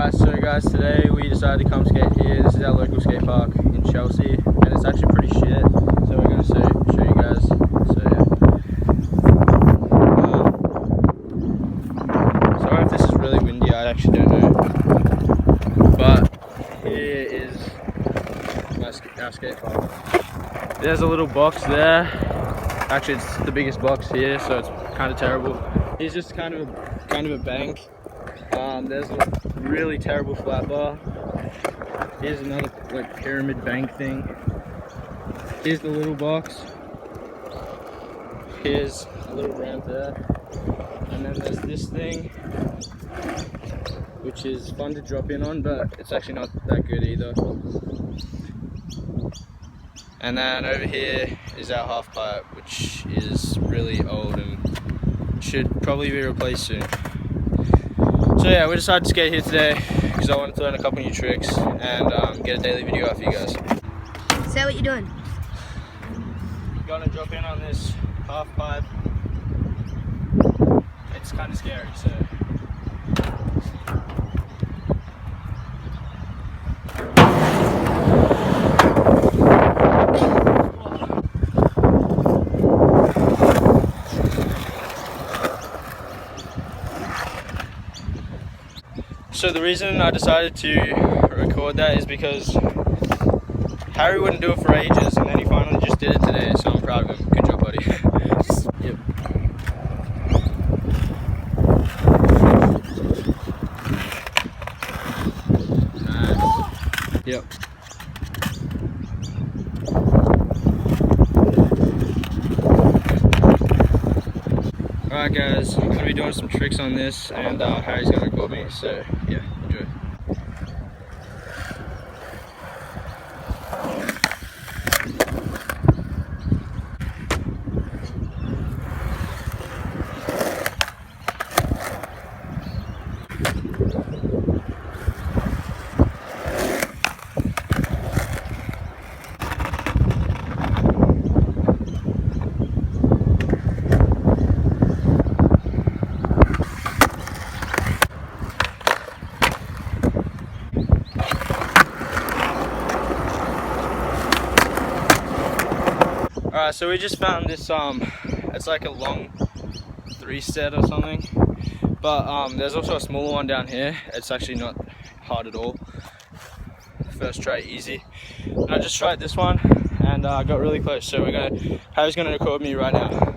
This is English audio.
Alright, so guys, today we decided to come skate here. This is our local skate park in Chelsea, and it's actually pretty shit. So we're going to show you guys. So yeah. Sorry if this is really windy, I actually don't know. But here is our skate park. There's a little box there. Actually, it's the biggest box here, so it's kind of terrible. Here's just kind of a bank. There's a really terrible flat bar. Here's another like pyramid bank thing. Here's the little box. Here's a little ramp there. And then there's this thing, which is fun to drop in on, but it's actually not that good either. And then over here is our half pipe, which is really old and should probably be replaced soon. So yeah, we decided to skate here today because I wanted to learn a couple new tricks and get a daily video out for you guys. Say what you're doing. I'm gonna drop in on this half pipe. It's kind of scary, so. So the reason I decided to record that is because Harry wouldn't do it for ages, and then he finally just did it today, so I'm proud of him. Good job, buddy. Yep. Nice. Yep. Alright guys, I'm going to be doing some tricks on this, and Harry's going to record me, so yeah, enjoy. Alright, so we just found this, it's like a long 3-set or something, but there's also a smaller one down here. It's actually not hard at all. First try easy. And I just tried this one and got really close, so Harry's gonna record me right now.